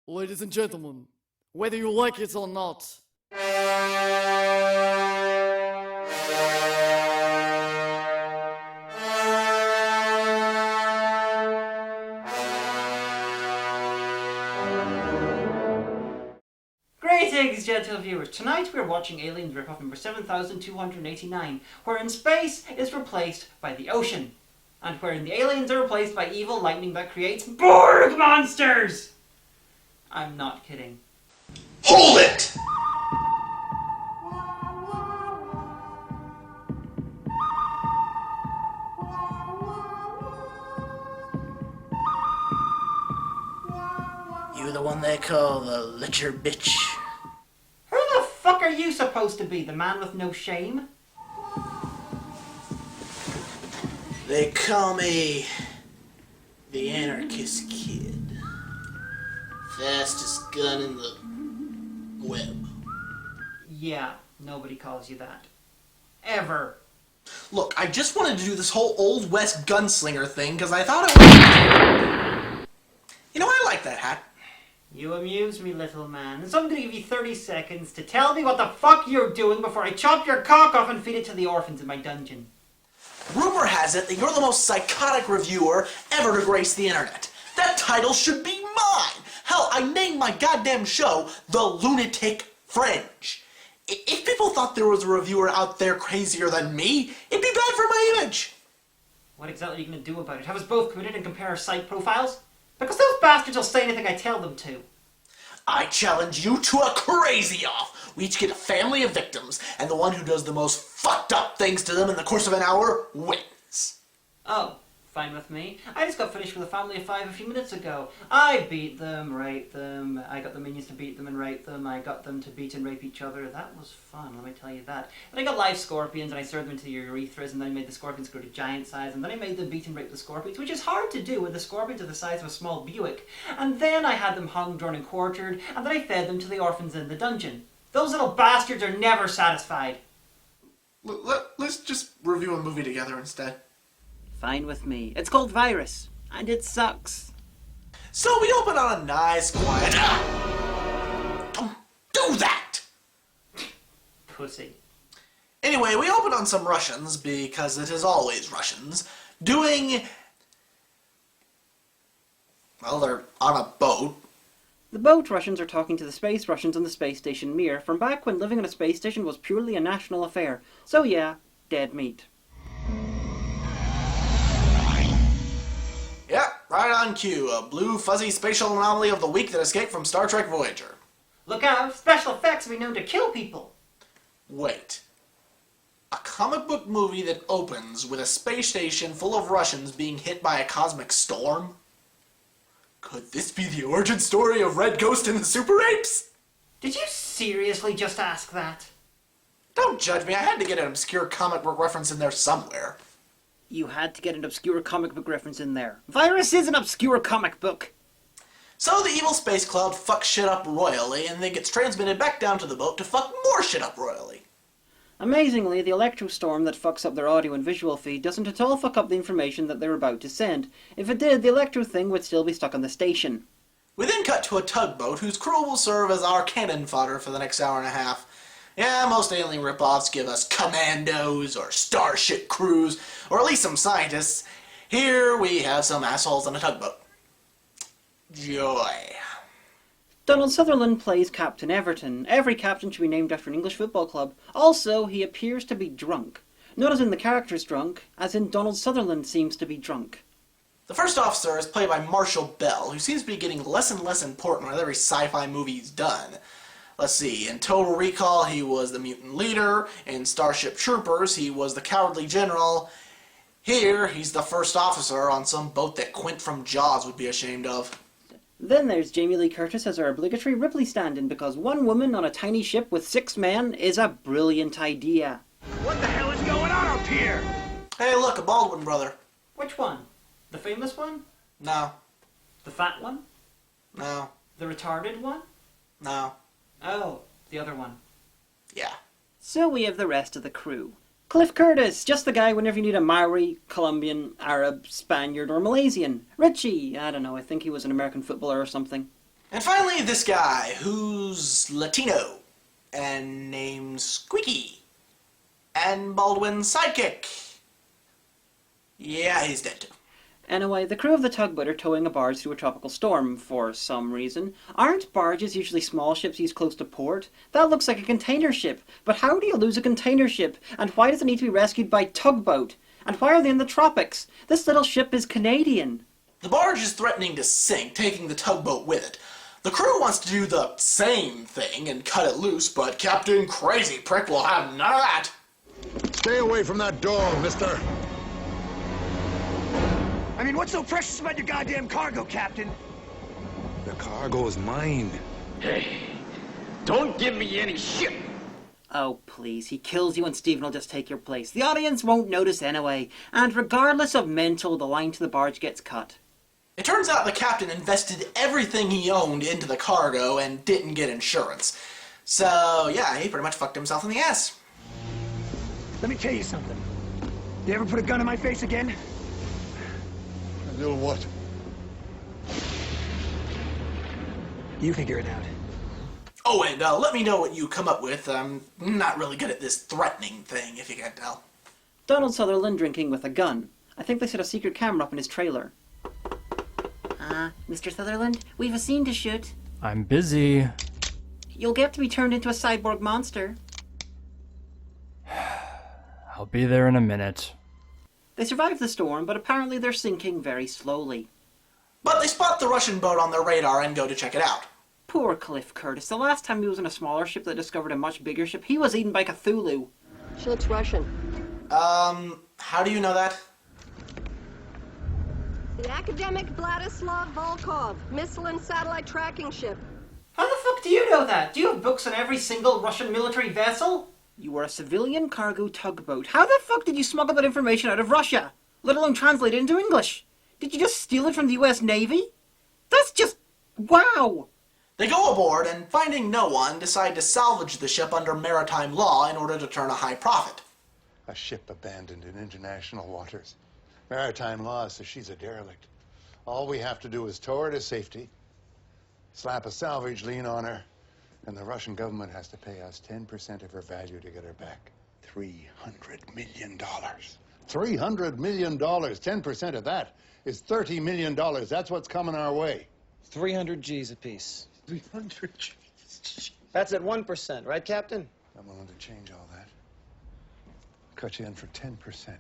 Ladies and gentlemen, whether you like it or not. Greetings, gentle viewers. Tonight we're watching Aliens ripoff number 7289, wherein space is replaced by the ocean, and wherein the aliens are replaced by evil lightning that creates Borg monsters! I'm not kidding. Hold it! You the one they call the litter bitch? Who the fuck are you supposed to be, the man with no shame? They call me the Anarchist Kid. Fastest gun in the web. Yeah, nobody calls you that. Ever. Look, I just wanted to do this whole Old West gunslinger thing because I thought it was... You know, I like that hat. You amuse me, little man, and so I'm gonna give you 30 seconds to tell me what the fuck you're doing before I chop your cock off and feed it to the orphans in my dungeon. Rumor has it that you're the most psychotic reviewer ever to grace the internet. That title should be mine! Hell, I named my goddamn show The Lunatic Fringe. If people thought there was a reviewer out there crazier than me, it'd be bad for my image. What exactly are you gonna do about it? Have us both committed and compare our site profiles? Because those bastards will say anything I tell them to. I challenge you to a crazy-off. We each get a family of victims, and the one who does the most fucked up things to them in the course of an hour wins. Oh, fine with me. I just got finished with a family of 5 a few minutes ago. I beat them, raped them, I got the minions to beat them and rape them, I got them to beat and rape each other. That was fun, let me tell you that. Then I got live scorpions and I served them into your urethras, and then I made the scorpions grow to giant size, and then I made them beat and rape the scorpions, which is hard to do when the scorpions are the size of a small Buick. And then I had them hung, drawn and quartered, and then I fed them to the orphans in the dungeon. Those little bastards are never satisfied. Let's just review a movie together instead. Fine with me. It's called Virus, and it sucks. So we open on a nice, quiet... Don't do that! Pussy. Anyway, we open on some Russians, because it is always Russians, doing... Well, they're on a boat. The boat Russians are talking to the space Russians on the space station Mir from back when living on a space station was purely a national affair. So yeah, dead meat. Yeah, right on cue. A blue, fuzzy spatial anomaly of the week that escaped from Star Trek Voyager. Look out, special effects be known to kill people! Wait. A comic book movie that opens with a space station full of Russians being hit by a cosmic storm? Could this be the origin story of Red Ghost and the Super Apes? Did you seriously just ask that? Don't judge me, I had to get an obscure comic book reference in there somewhere. You had to get an obscure comic book reference in there. Virus is an obscure comic book! So the evil space cloud fucks shit up royally and then gets transmitted back down to the boat to fuck more shit up royally. Amazingly, the electrostorm that fucks up their audio and visual feed doesn't at all fuck up the information that they're about to send. If it did, the electro thing would still be stuck on the station. We then cut to a tugboat whose crew will serve as our cannon fodder for the next hour and a half. Yeah, most alien ripoffs give us commandos or starship crews, or at least some scientists. Here we have some assholes on a tugboat. Joy. Donald Sutherland plays Captain Everton. Every captain should be named after an English football club. Also, he appears to be drunk. Not as in the character's drunk, as in Donald Sutherland seems to be drunk. The first officer is played by Marshall Bell, who seems to be getting less and less important with every sci-fi movie he's done. Let's see, in Total Recall he was the mutant leader, in Starship Troopers he was the cowardly general. Here he's the first officer on some boat that Quint from Jaws would be ashamed of. Then there's Jamie Lee Curtis as our obligatory Ripley stand-in, because one woman on a tiny ship with 6 men is a brilliant idea. What the hell is going on up here? Hey look, a Baldwin brother. Which one? The famous one? No. The fat one? No. The retarded one? No. Oh, the other one. Yeah. So we have the rest of the crew. Cliff Curtis, just the guy whenever you need a Maori, Colombian, Arab, Spaniard, or Malaysian. Richie, I don't know, I think he was an American footballer or something. And finally, this guy, who's Latino, and named Squeaky, and Baldwin's sidekick. Yeah, he's dead too. Anyway, the crew of the tugboat are towing a barge through a tropical storm for some reason. Aren't barges usually small ships used close to port? That looks like a container ship. But how do you lose a container ship? And why does it need to be rescued by tugboat? And why are they in the tropics? This little ship is Canadian. The barge is threatening to sink, taking the tugboat with it. The crew wants to do the same thing and cut it loose, but Captain Crazy Prick will have none of that. Stay away from that door, mister. I mean, what's so precious about your goddamn cargo, Captain? The cargo is mine. Hey, don't give me any shit. Oh, please, he kills you and Stephen will just take your place. The audience won't notice anyway. And regardless of mental, the line to the barge gets cut. It turns out the captain invested everything he owned into the cargo and didn't get insurance. So, yeah, he pretty much fucked himself in the ass. Let me tell you something. You ever put a gun in my face again? You'll what? You figure it out. Oh, and let me know what you come up with. I'm not really good at this threatening thing, if you can't tell. Donald Sutherland drinking with a gun. I think they set a secret camera up in his trailer. Mr. Sutherland, we've a scene to shoot. I'm busy. You'll get to be turned into a cyborg monster. I'll be there in a minute. They survive the storm, but apparently they're sinking very slowly. But they spot the Russian boat on their radar and go to check it out. Poor Cliff Curtis. The last time he was in a smaller ship that discovered a much bigger ship, he was eaten by Cthulhu. She looks Russian. How do you know that? The academic Vladislav Volkov, missile and satellite tracking ship. How the fuck do you know that? Do you have books on every single Russian military vessel? You were a civilian cargo tugboat. How the fuck did you smuggle that information out of Russia? Let alone translate it into English? Did you just steal it from the US Navy? That's just... wow! They go aboard and, finding no one, decide to salvage the ship under maritime law in order to turn a high profit. A ship abandoned in international waters. Maritime law says she's a derelict. All we have to do is tow her to safety, slap a salvage lien on her, and the Russian government has to pay us 10% of her value to get her back. $300 million. $300 million. 10% of that is $30 million. That's what's coming our way. 300 G's apiece. 300 G's. That's at 1%, right, Captain? I'm willing to change all that. Cut you in for 10%.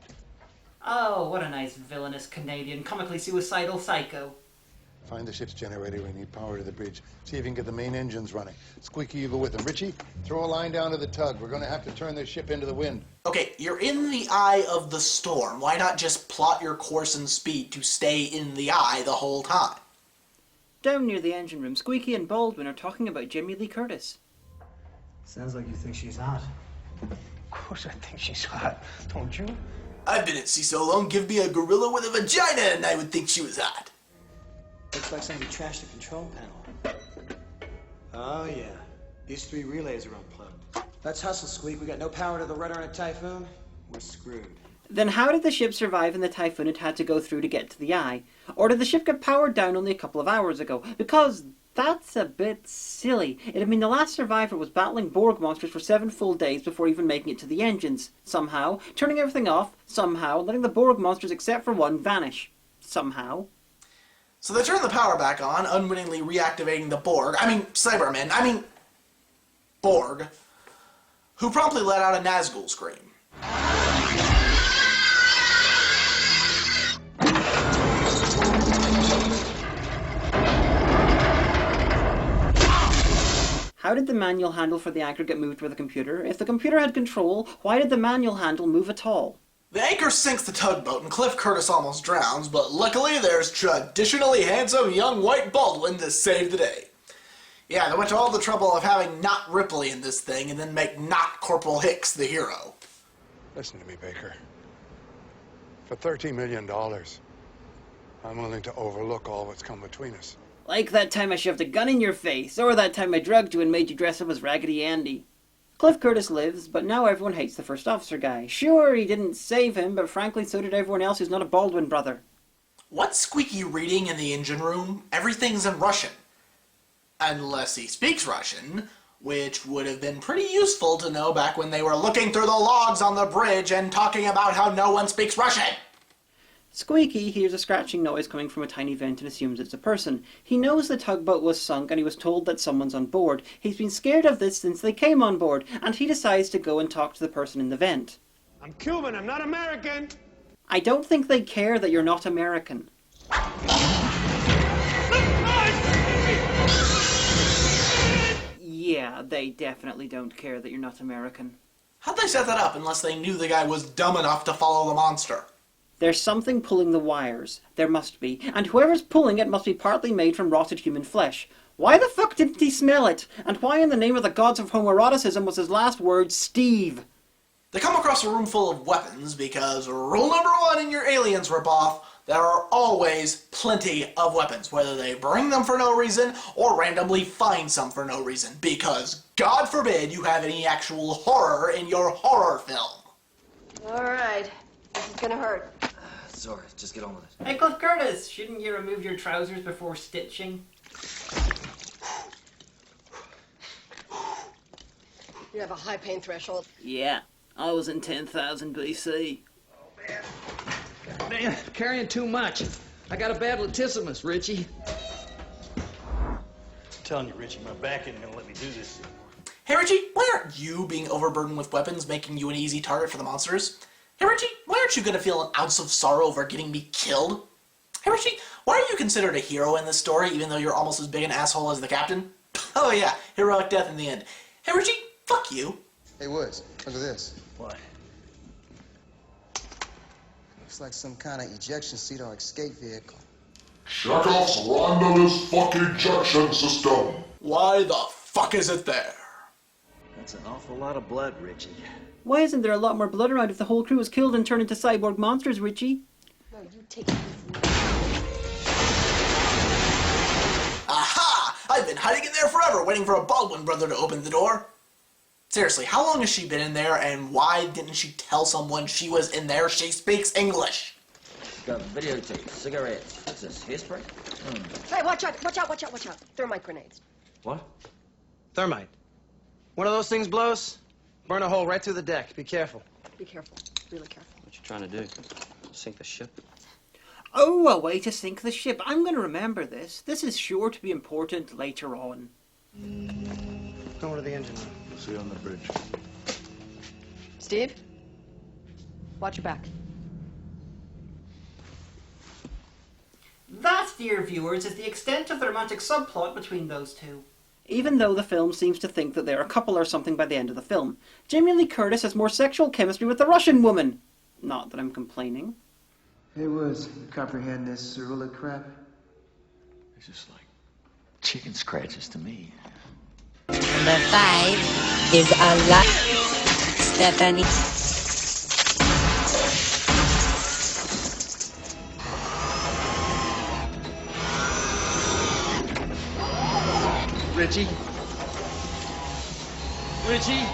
Oh, what a nice villainous Canadian, comically suicidal psycho. Find the ship's generator. We need power to the bridge. See if you can get the main engines running. Squeaky, you go with them. Richie, throw a line down to the tug. We're going to have to turn this ship into the wind. Okay, you're in the eye of the storm. Why not just plot your course and speed to stay in the eye the whole time? Down near the engine room, Squeaky and Baldwin are talking about Jimmy Lee Curtis. Sounds like you think she's hot. Of course I think she's hot, don't you? I've been at sea so long, give me a gorilla with a vagina and I would think she was hot. Looks like somebody trashed the control panel. Oh, yeah. These 3 relays are unplugged. Let's hustle, Squeak. We got no power to the rudder in a typhoon. We're screwed. Then how did the ship survive in the typhoon it had to go through to get to the eye? Or did the ship get powered down only a couple of hours ago? Because that's a bit silly. It'd mean the last survivor was battling Borg monsters for 7 full days before even making it to the engines. Somehow. Turning everything off. Somehow. Letting the Borg monsters, except for one, vanish. Somehow. So they turn the power back on, unwittingly reactivating the Cybermen, Borg, who promptly let out a Nazgul scream. How did the manual handle for the anchor get moved with the computer? If the computer had control, why did the manual handle move at all? The anchor sinks the tugboat and Cliff Curtis almost drowns, but luckily there's traditionally handsome young white Baldwin to save the day. Yeah, they went to all the trouble of having not Ripley in this thing and then make not Corporal Hicks the hero. Listen to me, Baker. For $30 million, I'm willing to overlook all that's come between us. Like that time I shoved a gun in your face, or that time I drugged you and made you dress up as Raggedy Andy. Cliff Curtis lives, but now everyone hates the first officer guy. Sure, he didn't save him, but frankly so did everyone else who's not a Baldwin brother. What's Squeaky reading in the engine room? Everything's in Russian. Unless he speaks Russian, which would have been pretty useful to know back when they were looking through the logs on the bridge and talking about how no one speaks Russian. Squeaky hears a scratching noise coming from a tiny vent and assumes it's a person. He knows the tugboat was sunk and he was told that someone's on board. He's been scared of this since they came on board, and he decides to go and talk to the person in the vent. I'm Cuban, I'm not American! I don't think they care that you're not American. Yeah, they definitely don't care that you're not American. How'd they set that up unless they knew the guy was dumb enough to follow the monster? There's something pulling the wires. There must be. And whoever's pulling it must be partly made from rotted human flesh. Why the fuck didn't he smell it? And why in the name of the gods of homoeroticism was his last word Steve? They come across a room full of weapons because rule number 1 in your Aliens ripoff, there are always plenty of weapons, whether they bring them for no reason or randomly find some for no reason, because God forbid you have any actual horror in your horror film. All right. This is gonna hurt. Sorry, just get on with it. Hey, Cliff Curtis, shouldn't you remove your trousers before stitching? You have a high pain threshold. Yeah, I was in 10,000 BC. Man, carrying too much. I got a bad latissimus, Richie. I'm telling you, Richie, my back ain't gonna let me do this anymore. Hey Richie, why aren't you being overburdened with weapons making you an easy target for the monsters? Hey Richie, why aren't you gonna feel an ounce of sorrow over getting me killed? Hey Richie, why are you considered a hero in this story even though you're almost as big an asshole as the captain? Oh yeah, heroic death in the end. Hey Richie, fuck you. Hey Woods, look at this. What? Looks like some kind of ejection seat or escape vehicle. Chekhov's randomless fucking ejection system. Why the fuck is it there? That's an awful lot of blood, Richie. Why isn't there a lot more blood around if the whole crew was killed and turned into cyborg monsters, Richie? No, you take it easy. Aha! I've been hiding in there forever, waiting for a Baldwin brother to open the door. Seriously, how long has she been in there, and why didn't she tell someone she was in there? She speaks English. Got videotape, cigarettes. What's this, history? Hey, watch out, watch out, watch out, watch out. Thermite grenades. What? Thermite. One of those things blows, burn a hole right through the deck. Be careful. Be careful, really careful. What you trying to do? Sink the ship? Oh, a way to sink the ship. I'm going to remember this. This is sure to be important later on. Go to the engine room. See you on the bridge. Steve, watch your back. That, dear viewers, is the extent of the romantic subplot between those two. Even though the film seems to think that they're a couple or something by the end of the film, Jamie Lee Curtis has more sexual chemistry with the Russian woman. Not that I'm complaining. Hey Woods, you comprehend this cerulean crap? It's just like chicken scratches to me. Number 5 is a lot. Stephanie. Richie? Richie?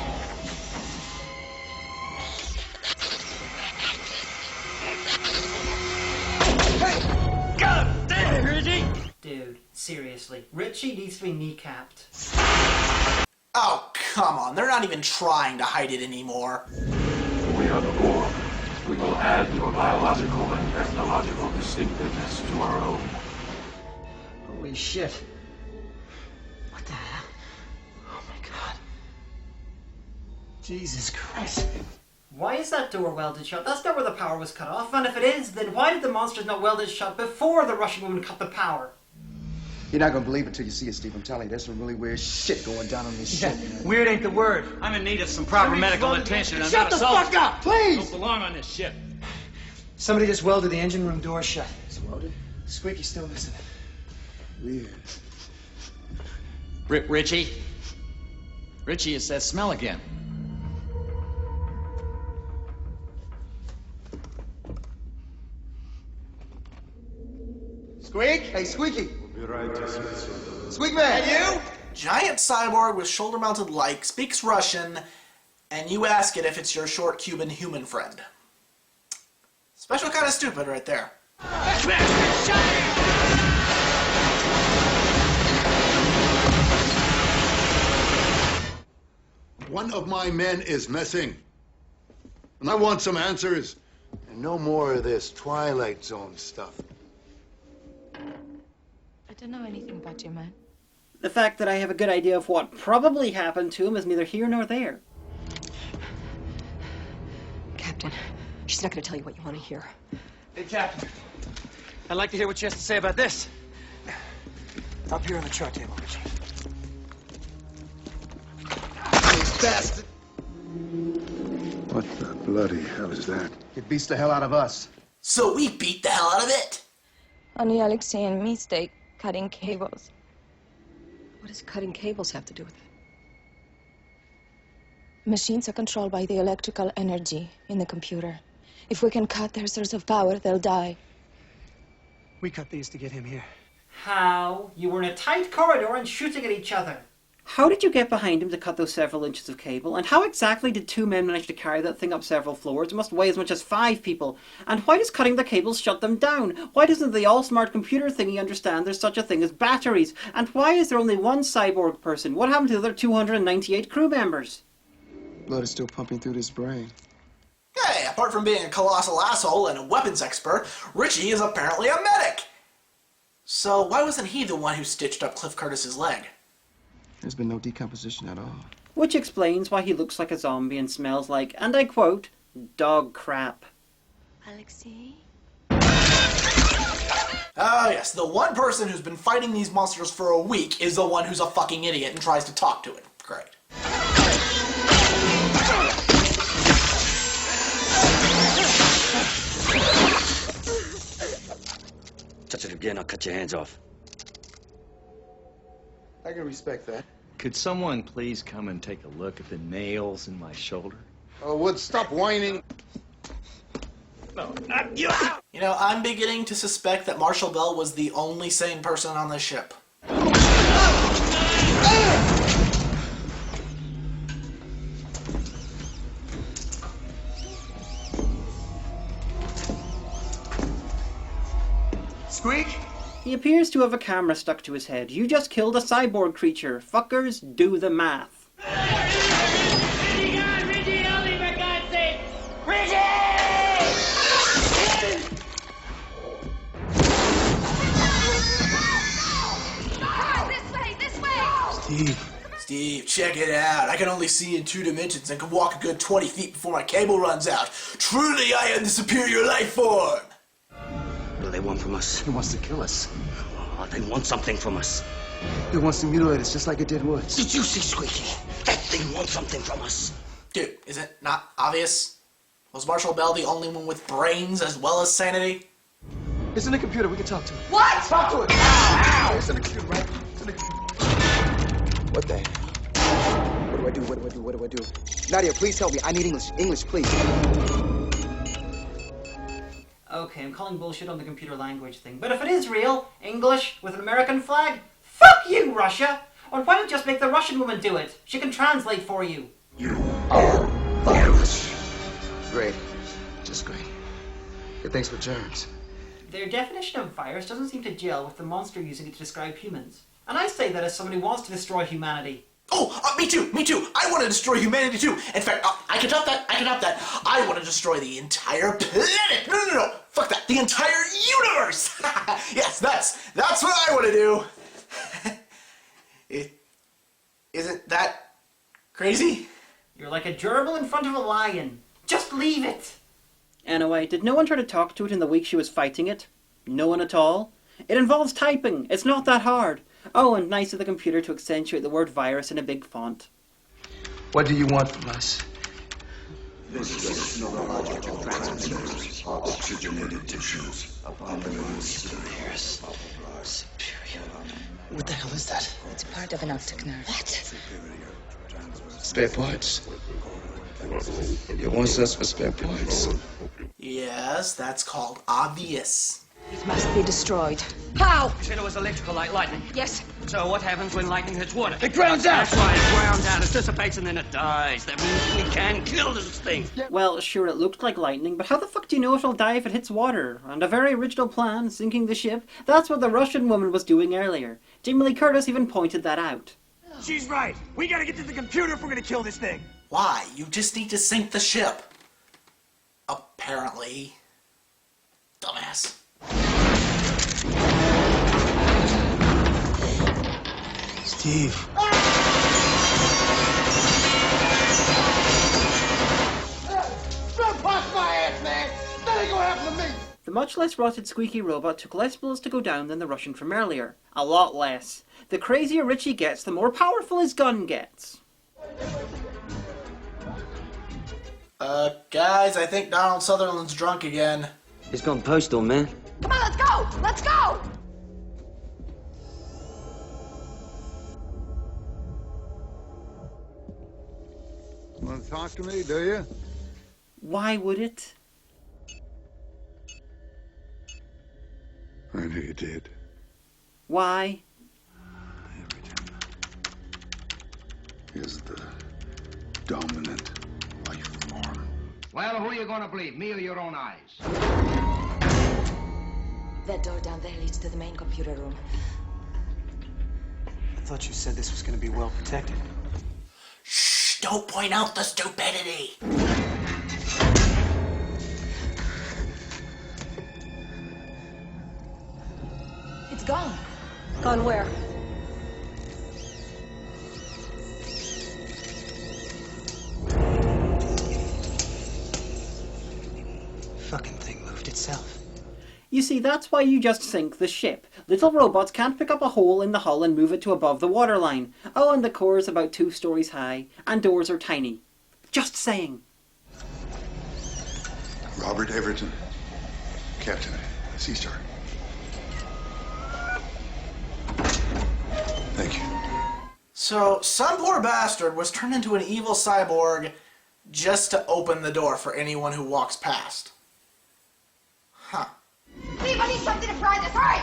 Hey! God damn, Richie! Dude, seriously, Richie needs to be kneecapped. Oh, come on, they're not even trying to hide it anymore. We are the Borg. We will add your biological and ethnological distinctiveness to our own. Holy shit. What the hell? Oh my god. Jesus Christ. Why is that door welded shut? That's not where the power was cut off, and if it is, then why did the monsters not weld it shut before the Russian woman cut the power? You're not gonna believe it till you see it, Steve. I'm telling you, there's some really weird shit going down on this ship. Weird ain't the word. I'm in need of some proper medical attention. Shut the fuck up, please! Don't belong on this ship. Somebody just welded the engine room door shut. It's welded? Squeaky's still missing. Weird. Richie? Richie, it's that smell again. Squeak? Hey, Squeaky. We'll be right to Smithsonian. Squeak man! And you? Giant cyborg with shoulder-mounted like, speaks Russian, and you ask it if it's your short Cuban human friend. Special kind of stupid right there. One of my men is missing. And I want some answers. And no more of this Twilight Zone stuff. I don't know anything about your man. The fact that I have a good idea of what probably happened to him is neither here nor there. Captain, she's not going to tell you what you want to hear. Hey, Captain. I'd like to hear what she has to say about this. Up here on the chart table, Richie. Bastard! What the bloody hell is that? It beats the hell out of us. So we beat the hell out of it. Only Alexei and me stay cutting cables. What does cutting cables have to do with it? Machines are controlled by the electrical energy in the computer. If we can cut their source of power, they'll die. We cut these to get him here. How? You were in a tight corridor and shooting at each other. How did you get behind him to cut those several inches of cable? And how exactly did two men manage to carry that thing up several floors? It must weigh as much as 5 people. And why does cutting the cables shut them down? Why doesn't the all-smart computer thingy understand there's such a thing as batteries? And why is there only one cyborg person? What happened to the other 298 crew members? Blood is still pumping through this brain. Hey, apart from being a colossal asshole and a weapons expert, Richie is apparently a medic. So why wasn't he the one who stitched up Cliff Curtis's leg? There's been no decomposition at all. Which explains why he looks like a zombie and smells like, and I quote, dog crap. Alexei? Ah, yes, the one person who's been fighting these monsters for a week is the one who's a fucking idiot and tries to talk to it. Great. Touch it again, I'll cut your hands off. I can respect that. Could someone please come and take a look at the nails in my shoulder? Oh, Wood, stop whining. No, not you! You know, I'm beginning to suspect that Marshall Bell was the only sane person on this ship. Squeak? He appears to have a camera stuck to his head. You just killed a cyborg creature. Fuckers, do the math. Steve, check it out. I can only see in 2 dimensions and can walk a good 20 feet before my cable runs out. Truly, I am the superior life form. What do they want from us? He wants to kill us. Oh, they want something from us. He wants to mutilate us just like it did Woods. Did you see, Squeaky? That thing wants something from us. Dude, is it not obvious? Was Marshall Bell the only one with brains as well as sanity? It's in the computer. We can talk to it. What? Talk to it. Ow! It's in the computer, right? It's in the computer. What the hell? What do I do? What do I do? What do I do? Nadia, please help me. I need English. English, please. Okay, I'm calling bullshit on the computer language thing. But if it is real, English, with an American flag, fuck you, Russia! Or why don't you just make the Russian woman do it? She can translate for you. You are virus. Great. Just great. It thinks with germs. Their definition of virus doesn't seem to gel with the monster using it to describe humans. And I say that as someone who wants to destroy humanity. Oh, me too. I want to destroy humanity too. In fact, I can top that. I want to destroy the entire planet. No. Fuck that. The entire universe. Yes, that's what I want to do. Isn't that crazy? You're like a gerbil in front of a lion. Just leave it. Anyway, did no one try to talk to it in the week she was fighting it? No one at all? It involves typing. It's not that hard. Oh, and nice of the computer to accentuate the word virus in a big font. What do you want from us? This neurological transmitters are oxygenated tissues upon the superiors. Superior. What the hell is that? It's part of an optic nerve. What? Spare parts. It wants us for spare parts. Yes, that's called obvious. It must be destroyed. How? You said it was electrical like lightning. Yes. So what happens when lightning hits water? It grounds out! That's right, it grounds out, it dissipates, and then it dies. That means we can kill this thing. Well, sure, it looked like lightning, but how the fuck do you know it'll die if it hits water? And a very original plan, sinking the ship, that's what the Russian woman was doing earlier. Jamie Lee Curtis even pointed that out. She's right. We gotta get to the computer if we're gonna kill this thing. Why? You just need to sink the ship. Apparently. Dumbass. Steve. Don't pass my ass, man! That ain't gonna happen to me! The much less rotted squeaky robot took less bullets to go down than the Russian from earlier. A lot less. The crazier Richie gets, the more powerful his gun gets. Guys, I think Donald Sutherland's drunk again. He's gone postal, man. Come on, let's go! Let's go! Want to talk to me, do you? Why would it? I knew you did. Why? Is the dominant life form. Well, who are you gonna believe, me or your own eyes? That door down there leads to the main computer room. I thought you said this was gonna be well protected. Shh! Don't point out the stupidity! It's gone. Gone where? Fucking thing moved itself. You see, that's why you just sink the ship. Little robots can't pick up a hole in the hull and move it to above the waterline. Oh, and the core is about 2 stories high, and doors are tiny. Just saying. Robert Everton, Captain, Sea Star. Thank you. So, some poor bastard was turned into an evil cyborg just to open the door for anyone who walks past. Huh. Steve, I need something to fry this. Hurry!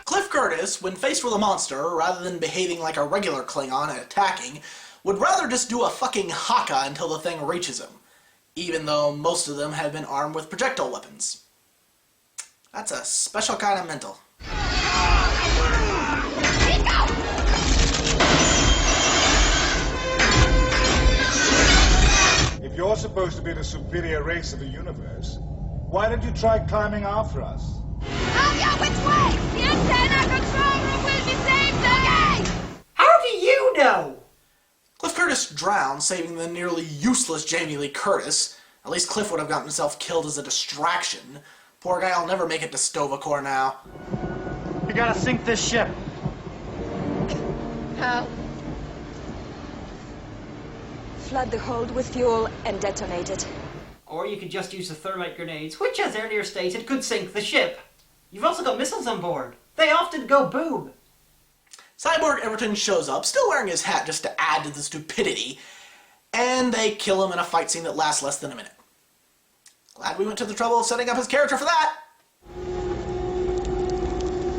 Cliff Curtis, when faced with a monster, rather than behaving like a regular Klingon and attacking, would rather just do a fucking haka until the thing reaches him, even though most of them have been armed with projectile weapons. That's a special kind of mental. If you're supposed to be the superior race of the universe, why don't you try climbing after us? Oh, yeah, which way? The antenna control room will be saved, okay? How do you know? Cliff Curtis drowned, saving the nearly useless Jamie Lee Curtis. At least Cliff would have gotten himself killed as a distraction. Poor guy will never make it to Stovacor now. You gotta sink this ship. How? Flood the hold with fuel and detonate it. Or you could just use the thermite grenades, which, as earlier stated, could sink the ship. You've also got missiles on board. They often go boom. Cyborg Everton shows up, still wearing his hat just to add to the stupidity, and they kill him in a fight scene that lasts less than a minute. Glad we went to the trouble of setting up his character for that.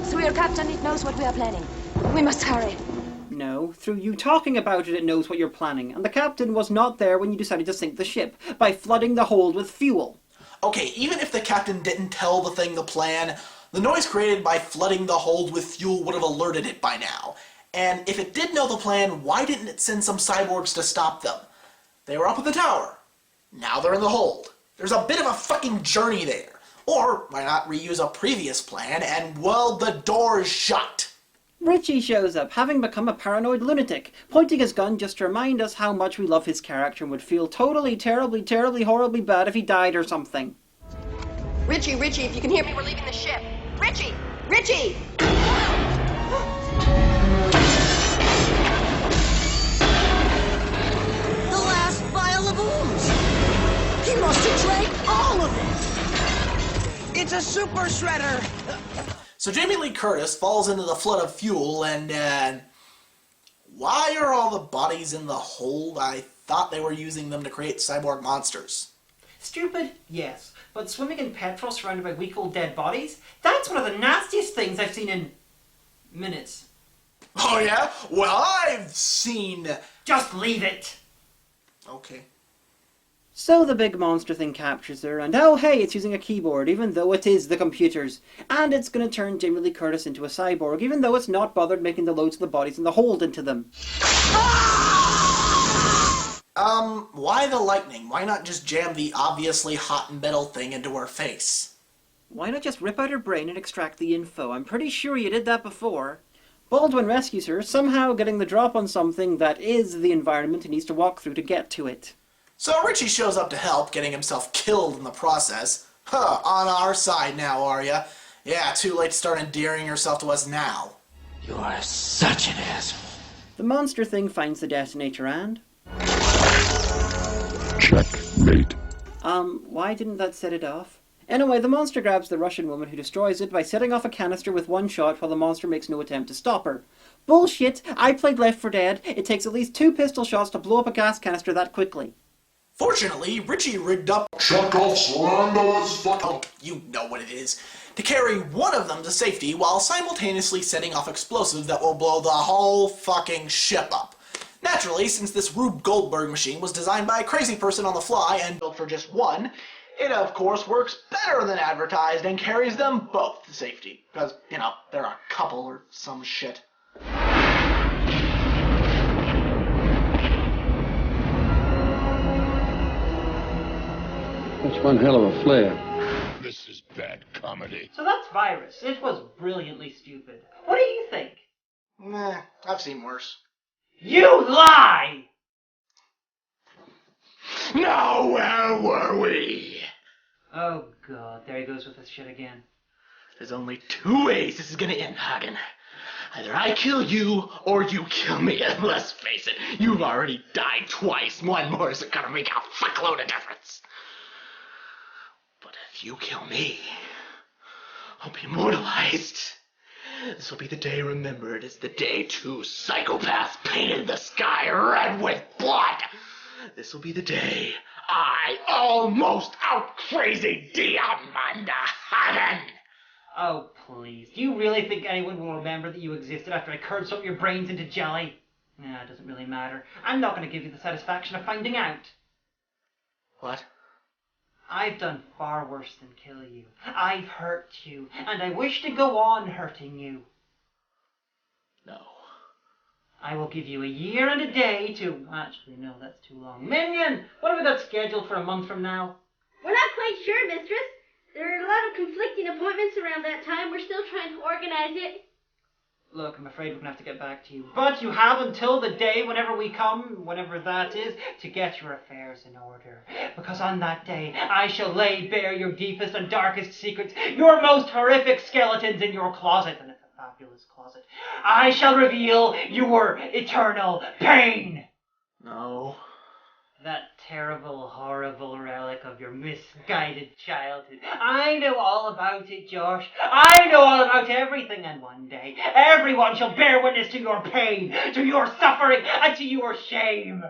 So your captain, it knows what we are planning. We must hurry. No, through you talking about it, it knows what you're planning, and the captain was not there when you decided to sink the ship, by flooding the hold with fuel. Okay, even if the captain didn't tell the thing the plan, the noise created by flooding the hold with fuel would have alerted it by now. And if it did know the plan, why didn't it send some cyborgs to stop them? They were up at the tower. Now they're in the hold. There's a bit of a fucking journey there. Or why not reuse a previous plan and weld the doors shut? Richie shows up, having become a paranoid lunatic, pointing his gun just to remind us how much we love his character and would feel totally, terribly, terribly, horribly bad if he died or something. Richie, if you can hear me, we're leaving the ship. Richie! Richie! The last vial of ooze! He must have drank all of it! It's a super shredder! So Jamie Lee Curtis falls into the flood of fuel and, why are all the bodies in the hold? I thought they were using them to create cyborg monsters. Stupid? Yes. But swimming in petrol surrounded by weak old dead bodies? That's one of the nastiest things I've seen in minutes. Oh yeah? Well, I've seen... Just leave it! Okay. So the big monster thing captures her, and oh hey, it's using a keyboard, even though it is the computers. And it's going to turn Jamie Lee Curtis into a cyborg, even though it's not bothered making the loads of the bodies in the hold into them. Why the lightning? Why not just jam the obviously hot metal thing into her face? Why not just rip out her brain and extract the info? I'm pretty sure you did that before. Baldwin rescues her, somehow getting the drop on something that is the environment he needs to walk through to get to it. So Richie shows up to help, getting himself killed in the process. Huh, on our side now, are ya? Yeah, too late to start endearing yourself to us now. You are such an asshole. The monster thing finds the detonator and... Checkmate. Why didn't that set it off? Anyway, the monster grabs the Russian woman who destroys it by setting off a canister with one shot while the monster makes no attempt to stop her. Bullshit! I played Left 4 Dead. It takes at least 2 pistol shots to blow up a gas canister that quickly. Fortunately, Richie rigged up Chekhov's Rando's fucking... you know what it is. To carry one of them to safety while simultaneously setting off explosives that will blow the whole fucking ship up. Naturally, since this Rube Goldberg machine was designed by a crazy person on the fly and built for just one, it of course works better than advertised and carries them both to safety. Because, you know, they're a couple or some shit. That's one hell of a flare. This is bad comedy. So that's Virus. It was brilliantly stupid. What do you think? Nah, I've seen worse. You lie! Now, where were we? Oh god, there he goes with this shit again. There's only 2 ways this is gonna end, Hagan. Either I kill you, or you kill me. And let's face it, you've already died twice. One more isn't gonna make a fuckload of difference. But if you kill me, I'll be immortalized. This will be the day remembered as the day 2 psychopaths painted the sky red with blood. This will be the day I almost out crazy Diamanda Hagan. Oh, please. Do you really think anyone will remember that you existed after I curd some of your brains into jelly? Nah, it doesn't really matter. I'm not going to give you the satisfaction of finding out. What? I've done far worse than kill you. I've hurt you, and I wish to go on hurting you. No. I will give you a year and a day to... Actually, no, that's too long. Minion! What have we got scheduled for a month from now? We're not quite sure, mistress. There are a lot of conflicting appointments around that time. We're still trying to organize it. Look, I'm afraid we're going to have to get back to you. But you have until the day whenever we come, whenever that is, to get your affairs in order. Because on that day, I shall lay bare your deepest and darkest secrets, your most horrific skeletons in your closet. And it's a fabulous closet. I shall reveal your eternal pain. No. That terrible, horrible relic of your misguided childhood. I know all about it, Josh. I know all about everything, and one day, everyone shall bear witness to your pain, to your suffering, and to your shame.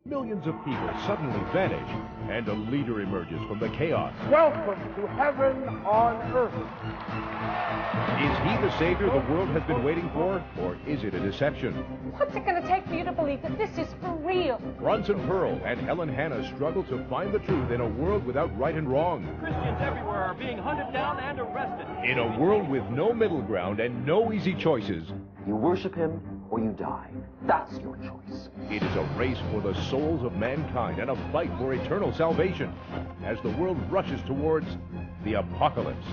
Millions of people suddenly vanish, and a leader emerges from the chaos. Welcome to heaven on earth. Is he the savior the world has been waiting for, or is it a deception? What's it going to take for you to believe that this is for real? Bronson Pearl and Helen Hanna struggle to find the truth in a world without right and wrong. Christians everywhere are being hunted down and arrested. In a world with no middle ground and no easy choices. You worship him or you die. That's your choice. It is a race for the souls of mankind and a fight for eternal salvation as the world rushes towards the apocalypse.